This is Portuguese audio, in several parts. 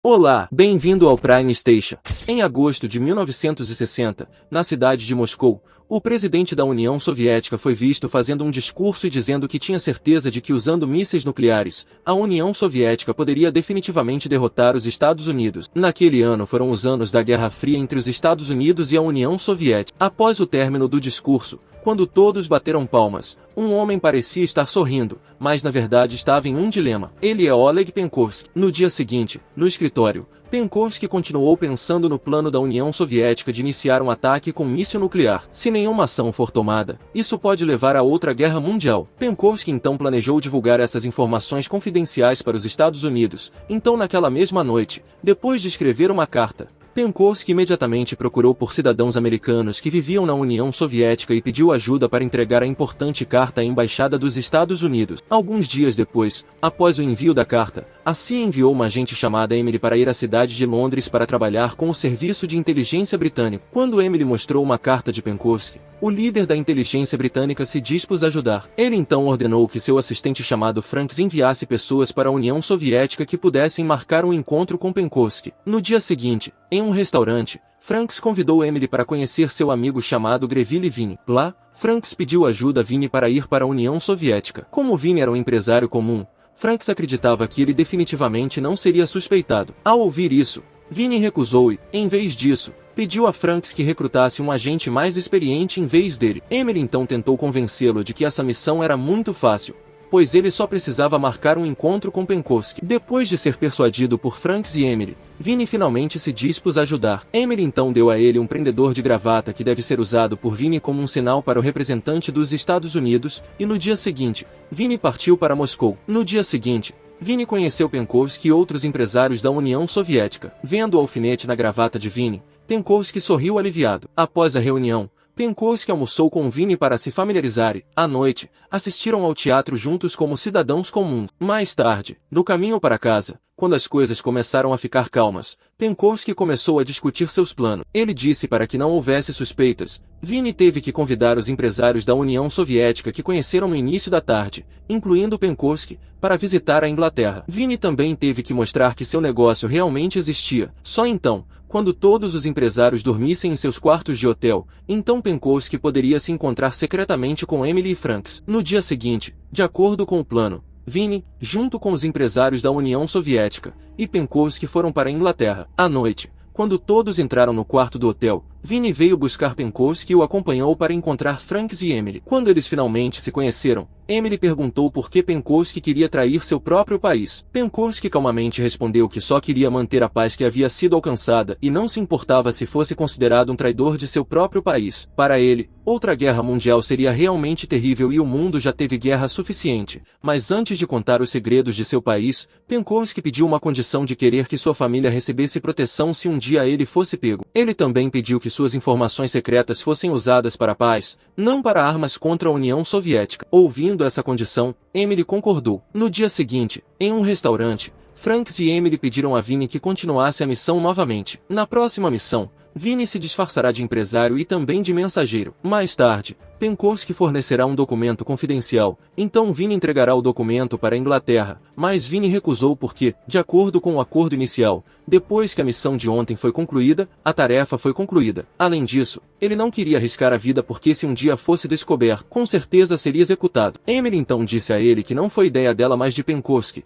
Olá, bem-vindo ao Prime Station. Em agosto de 1960, na cidade de Moscou, o presidente da União Soviética foi visto fazendo um discurso e dizendo que tinha certeza de que usando mísseis nucleares, a União Soviética poderia definitivamente derrotar os Estados Unidos. Naquele ano foram os anos da Guerra Fria entre os Estados Unidos e a União Soviética. Após o término do discurso, quando todos bateram palmas, um homem parecia estar sorrindo, mas na verdade estava em um dilema. Ele é Oleg Penkovsky. No dia seguinte, no escritório, Penkovsky continuou pensando no plano da União Soviética de iniciar um ataque com míssil nuclear. Se nenhuma ação for tomada, isso pode levar a outra guerra mundial. Penkovsky então planejou divulgar essas informações confidenciais para os Estados Unidos. Então naquela mesma noite, depois de escrever uma carta, Penkovsky imediatamente procurou por cidadãos americanos que viviam na União Soviética e pediu ajuda para entregar a importante carta à Embaixada dos Estados Unidos. Alguns dias depois, após o envio da carta, a CIA enviou uma agente chamada Emily para ir à cidade de Londres para trabalhar com o Serviço de Inteligência Britânico. Quando Emily mostrou uma carta de Penkovsky, o líder da inteligência britânica se dispôs a ajudar. Ele então ordenou que seu assistente chamado Franks enviasse pessoas para a União Soviética que pudessem marcar um encontro com Penkovsky. No dia seguinte, em um restaurante, Franks convidou Emily para conhecer seu amigo chamado Greville Vini. Lá, Franks pediu ajuda a Vini para ir para a União Soviética. Como Vini era um empresário comum, Franks acreditava que ele definitivamente não seria suspeitado. Ao ouvir isso, Vini recusou e, em vez disso, pediu a Franks que recrutasse um agente mais experiente em vez dele. Emily então tentou convencê-lo de que essa missão era muito fácil, pois ele só precisava marcar um encontro com Penkovsky. Depois de ser persuadido por Franks e Emily, Vini finalmente se dispôs a ajudar. Emily então deu a ele um prendedor de gravata que deve ser usado por Vini como um sinal para o representante dos Estados Unidos, e no dia seguinte, Vini partiu para Moscou. No dia seguinte, Vini conheceu Penkovsky e outros empresários da União Soviética. Vendo o alfinete na gravata de Vini, Penkovsky sorriu aliviado. Após a reunião, Penkovsky almoçou com Vini para se familiarizar e, à noite, assistiram ao teatro juntos como cidadãos comuns. Mais tarde, no caminho para casa, quando as coisas começaram a ficar calmas, Penkovsky começou a discutir seus planos. Ele disse para que não houvesse suspeitas. Vini teve que convidar os empresários da União Soviética que conheceram no início da tarde, incluindo Penkovsky, para visitar a Inglaterra. Vini também teve que mostrar que seu negócio realmente existia. Só então, quando todos os empresários dormissem em seus quartos de hotel, então Penkovsky poderia se encontrar secretamente com Emily e Franks. No dia seguinte, de acordo com o plano, Vini, junto com os empresários da União Soviética, e Penkovsky foram para a Inglaterra. À noite, quando todos entraram no quarto do hotel, Vini veio buscar Penkovsky e o acompanhou para encontrar Franks e Emily. Quando eles finalmente se conheceram, Emily perguntou por que Penkovsky queria trair seu próprio país. Penkovsky calmamente respondeu que só queria manter a paz que havia sido alcançada e não se importava se fosse considerado um traidor de seu próprio país. Para ele, outra guerra mundial seria realmente terrível e o mundo já teve guerra suficiente. Mas antes de contar os segredos de seu país, Penkovsky pediu uma condição de querer que sua família recebesse proteção se um dia ele fosse pego. Ele também pediu que suas informações secretas fossem usadas para a paz, não para armas contra a União Soviética. Ouvindo essa condição, Emily concordou. No dia seguinte, em um restaurante, Franks e Emily pediram a Vini que continuasse a missão novamente. Na próxima missão, Vini se disfarçará de empresário e também de mensageiro. Mais tarde, Penkovsky fornecerá um documento confidencial, então Vini entregará o documento para a Inglaterra, mas Vini recusou porque, de acordo com o acordo inicial, depois que a missão de ontem foi concluída, a tarefa foi concluída. Além disso, ele não queria arriscar a vida porque se um dia fosse descoberto, com certeza seria executado. Emily então disse a ele que não foi ideia dela mas de Penkovsky.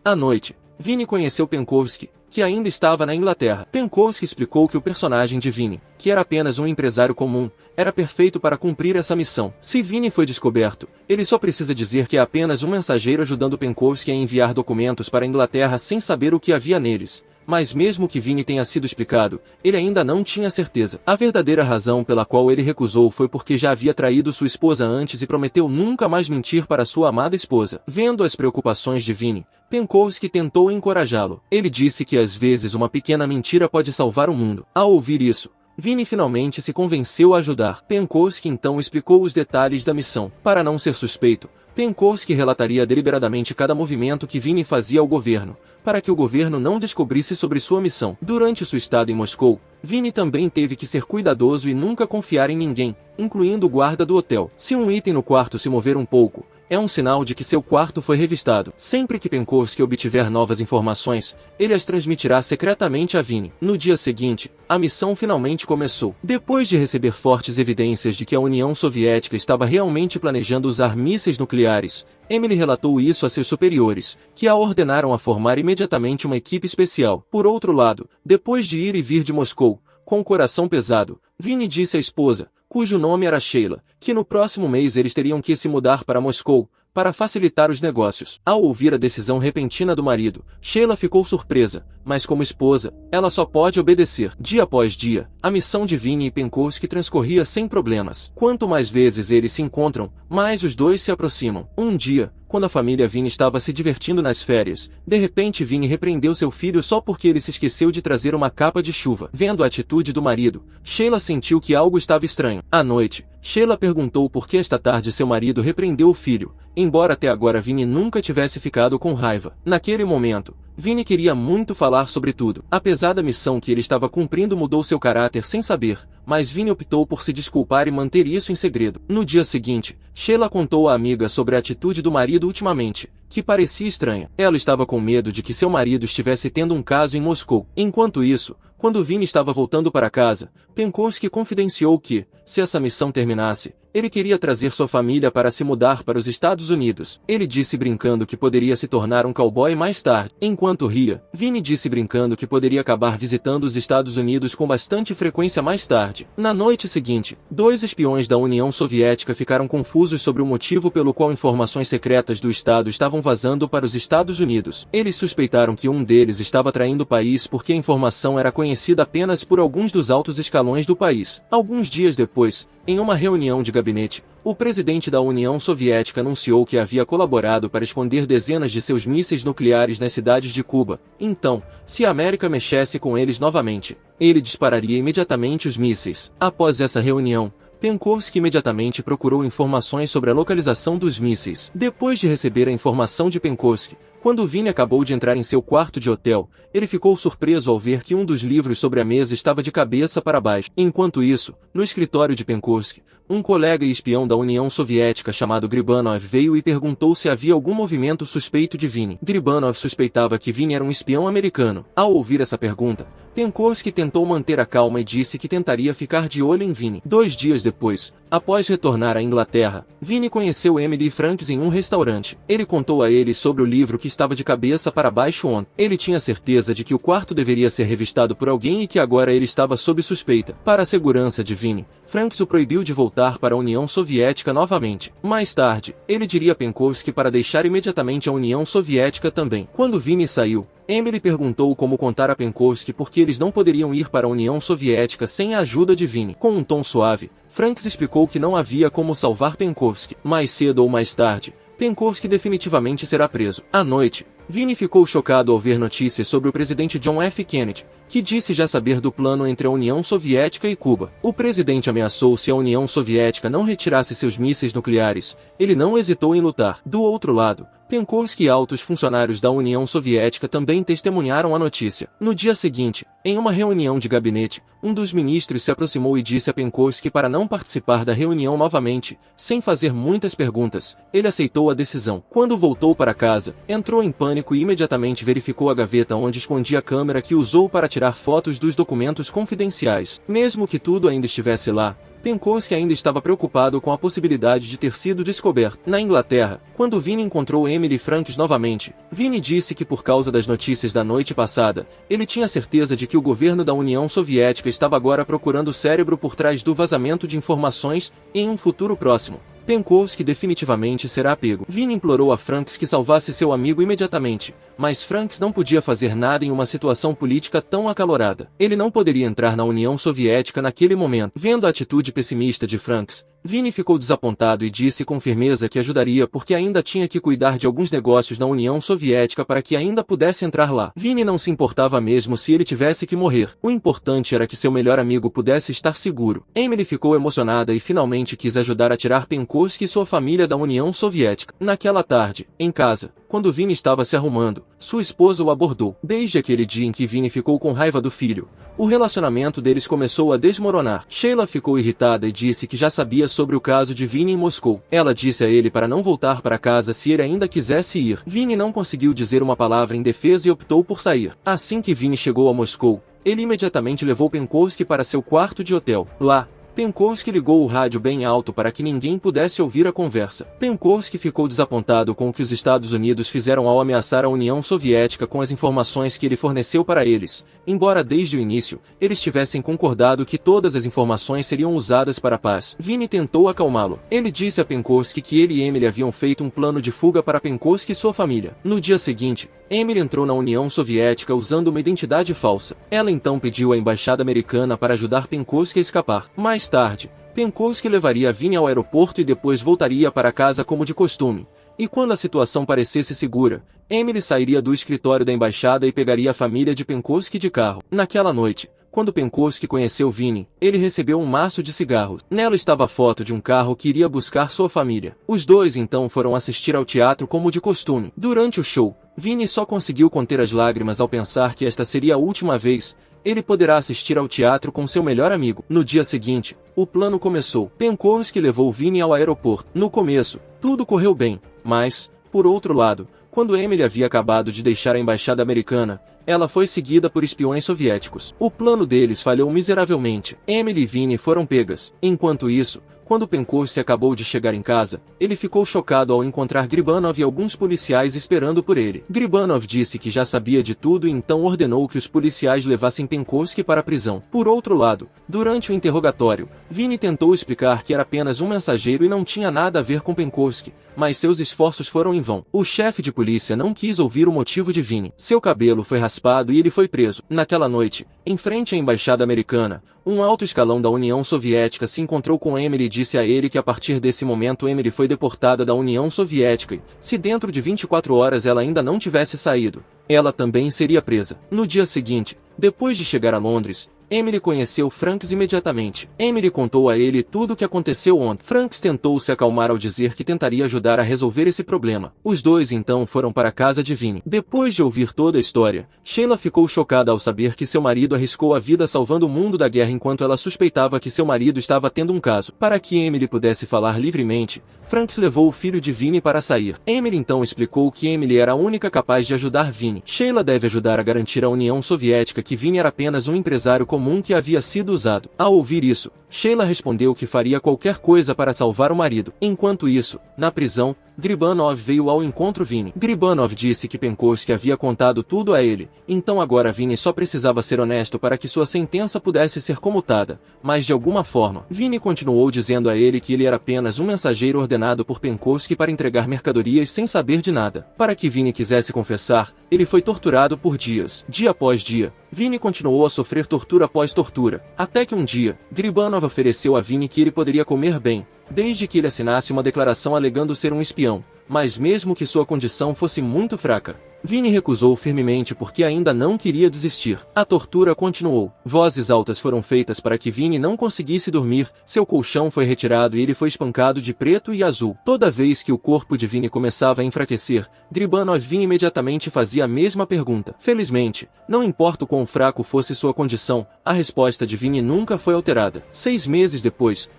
À noite, Vini conheceu Penkovsky, que ainda estava na Inglaterra. Penkovsky explicou que o personagem de Vini, que era apenas um empresário comum, era perfeito para cumprir essa missão. Se Vini foi descoberto, ele só precisa dizer que é apenas um mensageiro ajudando Penkovsky a enviar documentos para a Inglaterra sem saber o que havia neles. Mas mesmo que Vini tenha sido explicado, ele ainda não tinha certeza. A verdadeira razão pela qual ele recusou foi porque já havia traído sua esposa antes e prometeu nunca mais mentir para sua amada esposa. Vendo as preocupações de Vini, Penkovsky tentou encorajá-lo. Ele disse que às vezes uma pequena mentira pode salvar o mundo. Ao ouvir isso, Vini finalmente se convenceu a ajudar. Penkovsky então explicou os detalhes da missão. Para não ser suspeito, Penkovsky relataria deliberadamente cada movimento que Vini fazia ao governo, para que o governo não descobrisse sobre sua missão. Durante sua estada em Moscou, Vini também teve que ser cuidadoso e nunca confiar em ninguém, incluindo o guarda do hotel. Se um item no quarto se mover um pouco, é um sinal de que seu quarto foi revistado. Sempre que Penkovsky obtiver novas informações, ele as transmitirá secretamente a Vinny. No dia seguinte, a missão finalmente começou. Depois de receber fortes evidências de que a União Soviética estava realmente planejando usar mísseis nucleares, Emily relatou isso a seus superiores, que a ordenaram a formar imediatamente uma equipe especial. Por outro lado, depois de ir e vir de Moscou, com o coração pesado, Vinny disse à esposa, cujo nome era Sheila, que no próximo mês eles teriam que se mudar para Moscou, para facilitar os negócios. Ao ouvir a decisão repentina do marido, Sheila ficou surpresa, mas como esposa, ela só pode obedecer. Dia após dia, a missão de Vinny e Penkovsky transcorria sem problemas. Quanto mais vezes eles se encontram, mais os dois se aproximam. Um dia, quando a família Vinny estava se divertindo nas férias, de repente Vinny repreendeu seu filho só porque ele se esqueceu de trazer uma capa de chuva. Vendo a atitude do marido, Sheila sentiu que algo estava estranho. À noite, Sheila perguntou por que esta tarde seu marido repreendeu o filho, embora até agora Vinny nunca tivesse ficado com raiva. Naquele momento, Vinny queria muito falar sobre tudo. Apesar da missão que ele estava cumprindo mudou seu caráter sem saber, mas Vinny optou por se desculpar e manter isso em segredo. No dia seguinte, Sheila contou à amiga sobre a atitude do marido ultimamente, que parecia estranha. Ela estava com medo de que seu marido estivesse tendo um caso em Moscou. Enquanto isso, quando Vinny estava voltando para casa, Penkovsky confidenciou que, se essa missão terminasse, ele queria trazer sua família para se mudar para os Estados Unidos. Ele disse brincando que poderia se tornar um cowboy mais tarde. Enquanto ria, Vinny disse brincando que poderia acabar visitando os Estados Unidos com bastante frequência mais tarde. Na noite seguinte, 2 espiões da União Soviética ficaram confusos sobre o motivo pelo qual informações secretas do Estado estavam vazando para os Estados Unidos. Eles suspeitaram que um deles estava traindo o país porque a informação era conhecida apenas por alguns dos altos escalões do país. Alguns dias depois, em uma reunião de gabinete, o presidente da União Soviética anunciou que havia colaborado para esconder dezenas de seus mísseis nucleares nas cidades de Cuba. Então, se a América mexesse com eles novamente, ele dispararia imediatamente os mísseis. Após essa reunião, Penkovsky imediatamente procurou informações sobre a localização dos mísseis. Depois de receber a informação de Penkovsky, quando Vinny acabou de entrar em seu quarto de hotel, ele ficou surpreso ao ver que um dos livros sobre a mesa estava de cabeça para baixo. Enquanto isso, no escritório de Penkovsky, um colega e espião da União Soviética chamado Gribanov veio e perguntou se havia algum movimento suspeito de Vinny. Gribanov suspeitava que Vinny era um espião americano. Ao ouvir essa pergunta, Penkovsky tentou manter a calma e disse que tentaria ficar de olho em Vinny. 2 dias depois, após retornar à Inglaterra, Vinny conheceu Emily e Franks em um restaurante. Ele contou a eles sobre o livro que estava de cabeça para baixo ontem. Ele tinha certeza de que o quarto deveria ser revistado por alguém e que agora ele estava sob suspeita. Para a segurança de Vinny, Franks o proibiu de voltar para a União Soviética novamente. Mais tarde, ele diria a Penkovsky para deixar imediatamente a União Soviética também. Quando Vinny saiu, Emily perguntou como contar a Penkovsky por que eles não poderiam ir para a União Soviética sem a ajuda de Vinny. Com um tom suave, Franks explicou que não havia como salvar Penkovsky. Mais cedo ou mais tarde, Penkovsky definitivamente será preso. À noite, Vinny ficou chocado ao ver notícias sobre o presidente John F. Kennedy, que disse já saber do plano entre a União Soviética e Cuba. O presidente ameaçou se a União Soviética não retirasse seus mísseis nucleares, ele não hesitou em lutar. Do outro lado, Penkovsky e altos funcionários da União Soviética também testemunharam a notícia. No dia seguinte, em uma reunião de gabinete, um dos ministros se aproximou e disse a Penkovsky para não participar da reunião novamente. Sem fazer muitas perguntas, ele aceitou a decisão. Quando voltou para casa, entrou em pânico e imediatamente verificou a gaveta onde escondia a câmera que usou para tirar fotos dos documentos confidenciais. Mesmo que tudo ainda estivesse lá, Penkovsky ainda estava preocupado com a possibilidade de ter sido descoberto. Na Inglaterra, quando Vinny encontrou Emily Franks novamente, Vinny disse que por causa das notícias da noite passada, ele tinha certeza de que o governo da União Soviética estava agora procurando o cérebro por trás do vazamento de informações em um futuro próximo. Penkovsky definitivamente será pego. Vinny implorou a Franks que salvasse seu amigo imediatamente, mas Franks não podia fazer nada em uma situação política tão acalorada. Ele não poderia entrar na União Soviética naquele momento. Vendo a atitude pessimista de Franks, Vinny ficou desapontado e disse com firmeza que ajudaria porque ainda tinha que cuidar de alguns negócios na União Soviética para que ainda pudesse entrar lá. Vinny não se importava mesmo se ele tivesse que morrer. O importante era que seu melhor amigo pudesse estar seguro. Emily ficou emocionada e finalmente quis ajudar a tirar Penkovsky e sua família da União Soviética. Naquela tarde, em casa, Quando Vini estava se arrumando, sua esposa o abordou. Desde aquele dia em que Vini ficou com raiva do filho, o relacionamento deles começou a desmoronar. Sheila ficou irritada e disse que já sabia sobre o caso de Vini em Moscou. Ela disse a ele para não voltar para casa se ele ainda quisesse ir. Vini não conseguiu dizer uma palavra em defesa e optou por sair. Assim que Vini chegou a Moscou, ele imediatamente levou Penkovsky para seu quarto de hotel. Lá, Penkovsky ligou o rádio bem alto para que ninguém pudesse ouvir a conversa. Penkovsky ficou desapontado com o que os Estados Unidos fizeram ao ameaçar a União Soviética com as informações que ele forneceu para eles, embora desde o início, eles tivessem concordado que todas as informações seriam usadas para a paz. Vini tentou acalmá-lo. Ele disse a Penkovsky que ele e Emily haviam feito um plano de fuga para Penkovsky e sua família. No dia seguinte, Emily entrou na União Soviética usando uma identidade falsa. Ela então pediu à embaixada americana para ajudar Penkovsky a escapar. Mais tarde, Penkovsky levaria Vini ao aeroporto e depois voltaria para casa como de costume. E quando a situação parecesse segura, Emily sairia do escritório da embaixada e pegaria a família de Penkovsky de carro. Naquela noite, quando Penkovsky conheceu Vini, ele recebeu um maço de cigarros. Nela estava a foto de um carro que iria buscar sua família. Os dois então foram assistir ao teatro como de costume. Durante o show, Vini só conseguiu conter as lágrimas ao pensar que esta seria a última vez ele poderá assistir ao teatro com seu melhor amigo. No dia seguinte, o plano começou. Penkovsky levou Vini ao aeroporto. No começo, tudo correu bem, mas, por outro lado, quando Emily havia acabado de deixar a embaixada americana, ela foi seguida por espiões soviéticos. O plano deles falhou miseravelmente. Emily e Vini foram pegas. Enquanto isso, quando Penkovsky acabou de chegar em casa, ele ficou chocado ao encontrar Gribanov e alguns policiais esperando por ele. Gribanov disse que já sabia de tudo e então ordenou que os policiais levassem Penkovsky para a prisão. Por outro lado, durante o interrogatório, Vini tentou explicar que era apenas um mensageiro e não tinha nada a ver com Penkovsky, mas seus esforços foram em vão. O chefe de polícia não quis ouvir o motivo de Vini. Seu cabelo foi raspado e ele foi preso. Naquela noite, em frente à embaixada americana, um alto escalão da União Soviética se encontrou com Emily e disse a ele que a partir desse momento Emily foi deportada da União Soviética e, se dentro de 24 horas ela ainda não tivesse saído, ela também seria presa. No dia seguinte, depois de chegar a Londres, Emily conheceu Franks imediatamente. Emily contou a ele tudo o que aconteceu ontem. Franks tentou se acalmar ao dizer que tentaria ajudar a resolver esse problema. Os dois então foram para a casa de Vini. Depois de ouvir toda a história, Sheila ficou chocada ao saber que seu marido arriscou a vida salvando o mundo da guerra enquanto ela suspeitava que seu marido estava tendo um caso. Para que Emily pudesse falar livremente, Franks levou o filho de Vini para sair. Emily então explicou que Emily era a única capaz de ajudar Vini. Sheila deve ajudar a garantir à União Soviética que Vini era apenas um empresário comum que havia sido usado. Ao ouvir isso, Sheila respondeu que faria qualquer coisa para salvar o marido. Enquanto isso, na prisão, Gribanov veio ao encontro Vini. Gribanov disse que Penkovsky havia contado tudo a ele, então agora Vini só precisava ser honesto para que sua sentença pudesse ser comutada, mas de alguma forma, Vini continuou dizendo a ele que ele era apenas um mensageiro ordenado por Penkovsky para entregar mercadorias sem saber de nada. Para que Vini quisesse confessar, ele foi torturado por dias. Dia após dia, Vini continuou a sofrer tortura após tortura, até que um dia, Gribanov ofereceu a Vini que ele poderia comer bem, desde que ele assinasse uma declaração alegando ser um espião, mas mesmo que sua condição fosse muito fraca. Vini recusou firmemente porque ainda não queria desistir. A tortura continuou. Vozes altas foram feitas para que Vini não conseguisse dormir, seu colchão foi retirado e ele foi espancado de preto e azul. Toda vez que o corpo de Vini começava a enfraquecer, Gribanov vinha imediatamente e fazia a mesma pergunta. Felizmente, não importa o quão fraco fosse sua condição, a resposta de Vini nunca foi alterada. 6 meses depois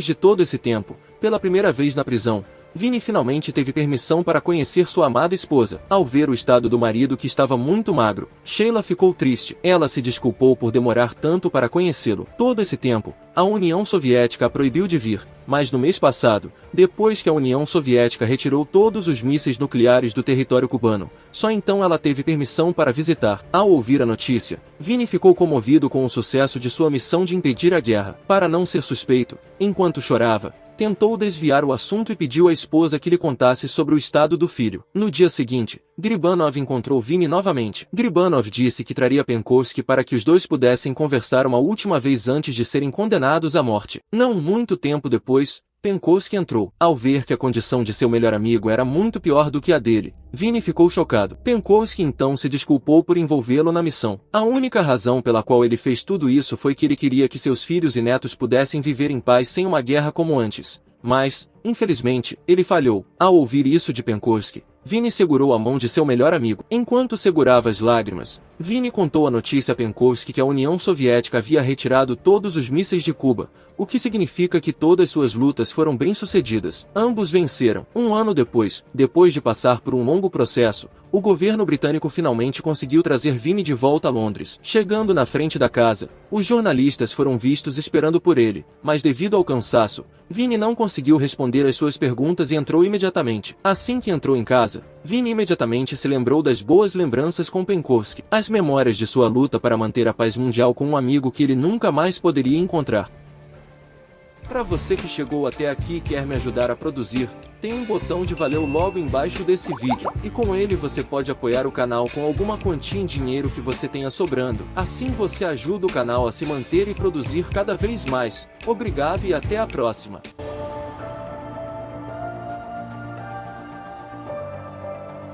de todo esse tempo, pela primeira vez na prisão, Vini finalmente teve permissão para conhecer sua amada esposa. Ao ver o estado do marido que estava muito magro, Sheila ficou triste. Ela se desculpou por demorar tanto para conhecê-lo. Todo esse tempo, a União Soviética a proibiu de vir, mas no mês passado, depois que a União Soviética retirou todos os mísseis nucleares do território cubano, só então ela teve permissão para visitar. Ao ouvir a notícia, Vini ficou comovido com o sucesso de sua missão de impedir a guerra. Para não ser suspeito, enquanto chorava, tentou desviar o assunto e pediu à esposa que lhe contasse sobre o estado do filho. No dia seguinte, Gribanov encontrou Vini novamente. Gribanov disse que traria Penkovsky para que os dois pudessem conversar uma última vez antes de serem condenados à morte. Não muito tempo depois, Penkovsky entrou. Ao ver que a condição de seu melhor amigo era muito pior do que a dele, Vini ficou chocado. Penkovsky então se desculpou por envolvê-lo na missão. A única razão pela qual ele fez tudo isso foi que ele queria que seus filhos e netos pudessem viver em paz sem uma guerra como antes. Mas, infelizmente, ele falhou. Ao ouvir isso de Penkovsky, Vini segurou a mão de seu melhor amigo. Enquanto segurava as lágrimas, Vini contou a notícia a Penkovsky que a União Soviética havia retirado todos os mísseis de Cuba, o que significa que todas suas lutas foram bem-sucedidas. Ambos venceram. Um ano depois de passar por um longo processo, o governo britânico finalmente conseguiu trazer Vini de volta a Londres. Chegando na frente da casa, os jornalistas foram vistos esperando por ele, mas devido ao cansaço, Vini não conseguiu responder às suas perguntas e entrou imediatamente. Assim que entrou em casa, Vini imediatamente se lembrou das boas lembranças com Penkovsky, as memórias de sua luta para manter a paz mundial com um amigo que ele nunca mais poderia encontrar. Para você que chegou até aqui e quer me ajudar a produzir, tem um botão de valeu logo embaixo desse vídeo, e com ele você pode apoiar o canal com alguma quantia em dinheiro que você tenha sobrando. Assim você ajuda o canal a se manter e produzir cada vez mais. Obrigado e até a próxima.